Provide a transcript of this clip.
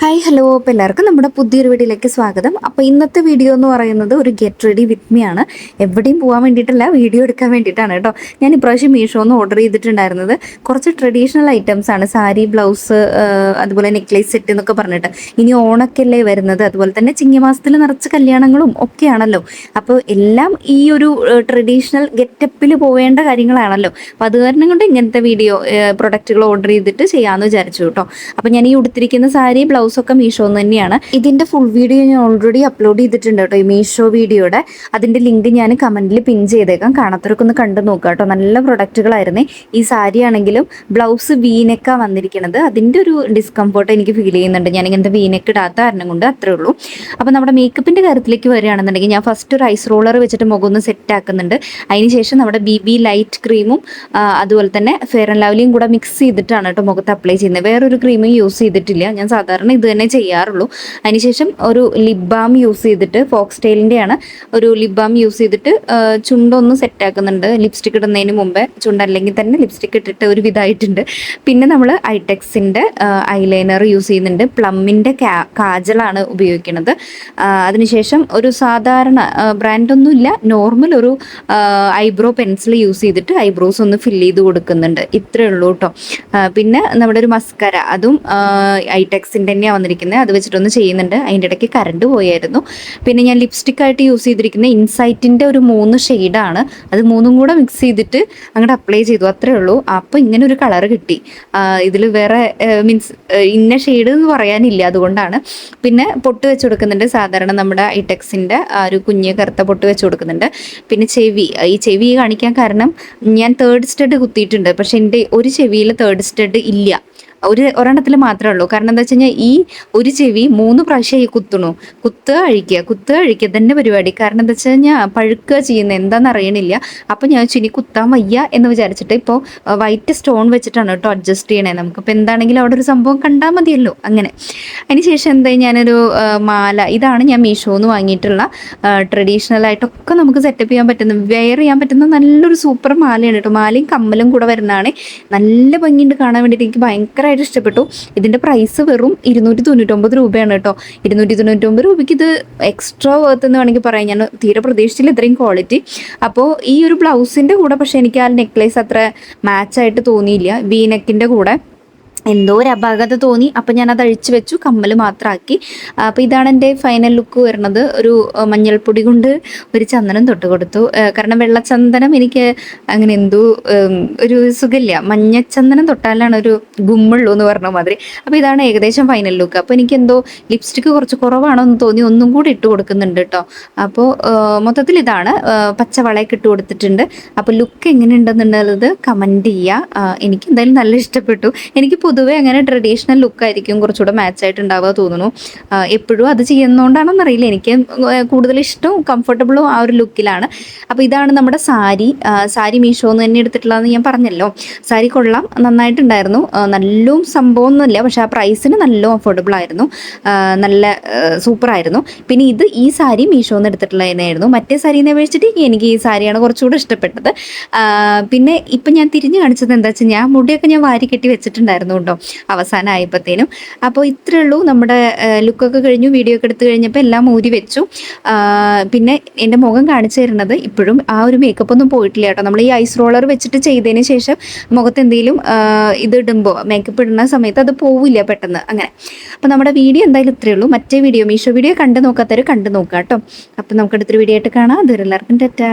Hi hello, അപ്പോൾ എല്ലാവർക്കും നമ്മുടെ പുതിയൊരു വീഡിയോയിലേക്ക് സ്വാഗതം. അപ്പോൾ ഇന്നത്തെ വീഡിയോ എന്ന് പറയുന്നത് ഒരു ഗെറ്റ് റെഡി വിത്ത് മീ ആണ്. എവിടെയും പോകാൻ വേണ്ടിയിട്ടല്ല, വീഡിയോ എടുക്കാൻ വേണ്ടിയിട്ടാണ് കേട്ടോ. ഞാൻ ഇപ്രാവശ്യം മീഷോന്ന് ഓർഡർ ചെയ്തിട്ടുണ്ടായിരുന്നത് കുറച്ച് ട്രഡീഷണൽ ഐറ്റംസ് ആണ്. സാരി, ബ്ലൗസ്, അതുപോലെ നെക്ലേസ് സെറ്റ് എന്നൊക്കെ പറഞ്ഞിട്ട്. ഇനി ഓണക്കല്ലേ വരുന്നത്, അതുപോലെ തന്നെ ചിങ്ങമാസത്തിൽ നിറച്ച് കല്യാണങ്ങളും ഒക്കെയാണല്ലോ. അപ്പോൾ എല്ലാം ഈ ഒരു ട്രഡീഷണൽ ഗെറ്റപ്പിൽ പോവേണ്ട കാര്യങ്ങളാണല്ലോ. അപ്പോൾ അത് കാരണം കൊണ്ട് ഇങ്ങനത്തെ വീഡിയോ പ്രൊഡക്റ്റുകൾ ഓർഡർ ചെയ്തിട്ട് ചെയ്യാമെന്ന് വിചാരിച്ചു കേട്ടോ. അപ്പോൾ ഞാൻ ഈ ഉടുത്തിരിക്കുന്ന സാരി, ബ്ലൗസ് ഒക്കെ മീഷോന്ന് തന്നെയാണ്. ഇതിന്റെ ഫുൾ വീഡിയോ ഞാൻ ഓൾറെഡി അപ്ലോഡ് ചെയ്തിട്ടുണ്ട് കേട്ടോ, ഈ മീഷോ വീഡിയോയുടെ. അതിന്റെ ലിങ്ക് ഞാൻ കമന്റിൽ പിൻ ചെയ്തേക്കാം, കാണാത്തവരൊക്കെ ഒന്ന് കണ്ടു നോക്കാം കേട്ടോ. നല്ല പ്രൊഡക്റ്റുകളായിരുന്നേ. ഈ സാരി ആണെങ്കിലും ബ്ലൗസ് വീനെക്കാ വന്നിരിക്കുന്നത്. അതിന്റെ ഒരു ഡിസ്കംഫോർട്ട് എനിക്ക് ഫീൽ ചെയ്യുന്നുണ്ട്, ഞാൻ ഇങ്ങനത്തെ വീനെക്ക് ഇടാത്ത കാരണം കൊണ്ട്. അത്രേ ഉള്ളൂ. അപ്പോൾ നമ്മുടെ മേക്കപ്പിന്റെ കാര്യത്തിലേക്ക് വരികയാണെന്നുണ്ടെങ്കിൽ ഞാൻ ഫസ്റ്റ് ഒരു ഐസ് റോളർ വെച്ചിട്ട് മുഖം ഒന്ന് സെറ്റ് ആക്കുന്നുണ്ട്. അതിനുശേഷം നമ്മുടെ BB ലൈറ്റ് ക്രീമും അതുപോലെ തന്നെ ഫെയർ ആൻഡ് ലവ്ലിയും കൂടെ മിക്സ് ചെയ്തിട്ടാണ് കേട്ടോ മുഖത്ത് അപ്ലൈ ചെയ്യുന്നത്. വേറൊരു ക്രീമും യൂസ് ചെയ്തിട്ടില്ല, ഞാൻ സാധാരണ ഇത് തന്നെ ചെയ്യാറുള്ളൂ. അതിനുശേഷം ഒരു ലിപ് ബാം യൂസ് ചെയ്തിട്ട്, ഫോക്സ് ടെയിലിൻ്റെയാണ്, ഒരു ലിപ് ബാം യൂസ് ചെയ്തിട്ട് ചുണ്ടൊന്ന് സെറ്റ് ആക്കുന്നുണ്ട്. ലിപ്സ്റ്റിക് ഇടുന്നതിന് മുമ്പേ ചുണ്ടല്ലെങ്കിൽ തന്നെ ലിപ്സ്റ്റിക് ഇട്ടിട്ട് ഒരു വിധമായിട്ടുണ്ട്. പിന്നെ നമ്മൾ ഐടെക്സിൻ്റെ ഐലൈനർ യൂസ് ചെയ്യുന്നുണ്ട്. പ്ലമ്മിൻ്റെ കാജലാണ് ഉപയോഗിക്കുന്നത്. അതിനുശേഷം ഒരു സാധാരണ ബ്രാൻഡൊന്നുമില്ല, നോർമൽ ഒരു ഐബ്രോ പെൻസിൽ യൂസ് ചെയ്തിട്ട് ഐബ്രോസ് ഒന്ന് ഫില്ല് ചെയ്ത് കൊടുക്കുന്നുണ്ട്. ഇത്രയേ ഉള്ളൂ കേട്ടോ. പിന്നെ നമ്മുടെ ഒരു മസ്കര, അതും ഐടെക്സിൻ്റെ തന്നെയാണ് വന്നിരിക്കുന്നത്. അത് വെച്ചിട്ടൊന്ന് ചെയ്യുന്നുണ്ട്. അതിൻ്റെ ഇടയ്ക്ക് കറണ്ട് പോയായിരുന്നു. പിന്നെ ഞാൻ ലിപ്സ്റ്റിക് ആയിട്ട് യൂസ് ചെയ്തിരിക്കുന്ന ഇൻസൈറ്റിൻ്റെ ഒരു 3 ഷെയ്ഡാണ്. അത് 3ഉം കൂടെ മിക്സ് ചെയ്തിട്ട് അങ്ങോട്ട് അപ്ലൈ ചെയ്തു. അത്രേ ഉള്ളൂ. അപ്പോൾ ഇങ്ങനെ ഒരു കളർ കിട്ടി. ഇതിൽ വേറെ മീൻസ് ഇന്ന ഷെയ്ഡ് എന്ന് പറയാനില്ല, അതുകൊണ്ടാണ്. പിന്നെ പൊട്ട് വെച്ച് കൊടുക്കുന്നുണ്ട്. സാധാരണ നമ്മുടെ ഐടെക്സിൻ്റെ ഒരു കുഞ്ഞ് കറുത്ത പൊട്ട് വെച്ച് കൊടുക്കുന്നുണ്ട്. പിന്നെ ഈ ചെവി കാണിക്കാൻ കാരണം ഞാൻ 3rd സ്റ്റഡ് കുത്തിയിട്ടുണ്ട്. പക്ഷെ എൻ്റെ ഒരു ചെവിയിൽ 3rd സ്റ്റഡ് ഇല്ല, ഒരെണ്ണത്തിൽ മാത്രമേ ഉള്ളൂ. കാരണം എന്താ വെച്ച് കഴിഞ്ഞാൽ ഈ ഒരു ചെവി 3 പ്രാവശ്യമായി കുത്തുക അഴിക്കുക തന്നെ പരിപാടി. കാരണം എന്താ വെച്ച് കഴിഞ്ഞാൽ പഴുക്കുക ചെയ്യുന്നത് എന്താണെന്ന് അറിയണില്ല. അപ്പം ഞാൻ ഇനി കുത്താൻ വയ്യ എന്ന് വിചാരിച്ചിട്ട് ഇപ്പോൾ വൈറ്റ് സ്റ്റോൺ വെച്ചിട്ടാണ് കേട്ടോ അഡ്ജസ്റ്റ് ചെയ്യണേ. നമുക്കിപ്പോൾ എന്താണെങ്കിലും അവിടെ ഒരു സംഭവം കണ്ടാൽ മതിയല്ലോ. അങ്ങനെ അതിനുശേഷം എന്തായി, ഞാനൊരു മാല, ഇതാണ് ഞാൻ മീഷോന്ന് വാങ്ങിയിട്ടുള്ള ട്രഡീഷണൽ ആയിട്ടൊക്കെ നമുക്ക് സെറ്റപ്പ് ചെയ്യാൻ പറ്റുന്ന, വെയർ ചെയ്യാൻ പറ്റുന്ന നല്ലൊരു സൂപ്പർ മാലയാണ് കേട്ടോ. മാലയും കമ്മലും കൂടെ വരുന്നതാണ്. നല്ല ഭംഗിയുണ്ട് കാണാൻ വേണ്ടിയിട്ട്. എനിക്ക് ഭയങ്കരമായിട്ട് ഇഷ്ടപ്പെട്ടു. ഇതിൻ്റെ പ്രൈസ് വെറും 299 രൂപയാണ് കേട്ടോ. 299 രൂപയ്ക്ക് ഇത് എക്സ്ട്രാ വർത്ത് എന്ന് വേണമെങ്കിൽ പറയാം. ഞാൻ തീരെ പ്രതീക്ഷിച്ചില്ല ഇത്രയും ക്വാളിറ്റി. അപ്പോൾ ഈ ഒരു ബ്ലൗസിൻ്റെ കൂടെ പക്ഷേ എനിക്ക് ആ നെക്ലേസ് അത്ര മാച്ചായിട്ട് തോന്നിയില്ല. വി നെക്കിൻ്റെ കൂടെ എന്തോ ഒരു അപാകത തോന്നി. അപ്പം ഞാനത് അഴിച്ചു വെച്ചു, കമ്മൽ മാത്രമാക്കി. അപ്പോൾ ഇതാണ് എൻ്റെ ഫൈനൽ ലുക്ക് വരുന്നത്. ഒരു മഞ്ഞൾപ്പൊടി കൊണ്ട് ഒരു ചന്ദനം തൊട്ട് കൊടുത്തു. കാരണം വെള്ളച്ചന്ദനം എനിക്ക് അങ്ങനെ എന്തോ ഒരു സുഖമില്ല, മഞ്ഞച്ചന്ദനം തൊട്ടാലാണ് ഒരു ഗുമ്മുള്ളൂ എന്ന് പറഞ്ഞ മാതിരി. അപ്പോൾ ഇതാണ് ഏകദേശം ഫൈനൽ ലുക്ക്. അപ്പോൾ എനിക്ക് എന്തോ ലിപ്സ്റ്റിക്ക് കുറച്ച് കുറവാണോ എന്ന് തോന്നി, ഒന്നും കൂടി ഇട്ട് കൊടുക്കുന്നുണ്ട് കേട്ടോ. അപ്പോൾ മൊത്തത്തിൽ ഇതാണ്. പച്ചവളയൊക്കെ ഇട്ട് കൊടുത്തിട്ടുണ്ട്. അപ്പോൾ ലുക്ക് എങ്ങനെയുണ്ടെന്നുള്ളത് കമൻറ്റ് ചെയ്യുക. എനിക്ക് എന്തായാലും നല്ല ഇഷ്ടപ്പെട്ടു. എനിക്ക് പൊതുവെ അങ്ങനെ ട്രഡീഷണൽ ലുക്കായിരിക്കും കുറച്ചുകൂടെ മാച്ചായിട്ടുണ്ടാവുക തോന്നുന്നു. എപ്പോഴും അത് ചെയ്യുന്നതുകൊണ്ടാണെന്നറിയില്ല, എനിക്ക് കൂടുതൽ ഇഷ്ടവും കംഫർട്ടബിളും ആ ഒരു ലുക്കിലാണ്. അപ്പോൾ ഇതാണ് നമ്മുടെ സാരി മീഷോന്ന് തന്നെ എടുത്തിട്ടുള്ളതെന്ന് ഞാൻ പറഞ്ഞല്ലോ. സാരി കൊള്ളാം, നന്നായിട്ടുണ്ടായിരുന്നു. നല്ലും സംഭവമൊന്നുമില്ല, പക്ഷെ ആ പ്രൈസിന് നല്ല അഫോർഡബിൾ ആയിരുന്നു, നല്ല സൂപ്പറായിരുന്നു. പിന്നെ ഈ സാരി മീഷോന്ന് എടുത്തിട്ടുള്ളതായിരുന്നു. മറ്റേ സാരീനെ അപേക്ഷിച്ചിട്ട് എനിക്ക് ഈ സാരിയാണ് കുറച്ചുകൂടെ ഇഷ്ടപ്പെട്ടത്. പിന്നെ ഇപ്പം ഞാൻ തിരിഞ്ഞു കാണിച്ചത് എന്താ വെച്ചാൽ, ഞാൻ മുടിയൊക്കെ ഞാൻ വാരി കെട്ടി വെച്ചിട്ടുണ്ടായിരുന്നു കേട്ടോ അവസാനം ആയപ്പോഴത്തേനും. അപ്പോൾ ഇത്രയേ ഉള്ളൂ. നമ്മുടെ ലുക്കൊക്കെ കഴിഞ്ഞു, വീഡിയോ ഒക്കെ എടുത്ത് കഴിഞ്ഞപ്പോൾ എല്ലാം ഊരി വെച്ചു. പിന്നെ എൻ്റെ മുഖം കാണിച്ചു തരുന്നത് ഇപ്പോഴും ആ ഒരു മേക്കപ്പ് ഒന്നും പോയിട്ടില്ല കേട്ടോ. നമ്മൾ ഈ ഐസ് റോളർ വെച്ചിട്ട് ചെയ്തതിന് ശേഷം മുഖത്ത് എന്തെങ്കിലും ഇത് ഇടുമ്പോൾ, മേക്കപ്പ് ഇടുന്ന സമയത്ത് അത് പോവില്ല പെട്ടെന്ന്. അങ്ങനെ അപ്പോൾ നമ്മുടെ വീഡിയോ എന്തായാലും ഇത്രയേ ഉള്ളൂ. മറ്റേ വീഡിയോ, മീഷോ വീഡിയോ കണ്ടു നോക്കാത്തവർ കണ്ടു നോക്കാം കേട്ടോ. അപ്പോൾ നമുക്ക് അടുത്തൊരു വീഡിയോ ആയിട്ട് കാണാം. അതുവരെ എല്ലാവർക്കും ടാറ്റാ.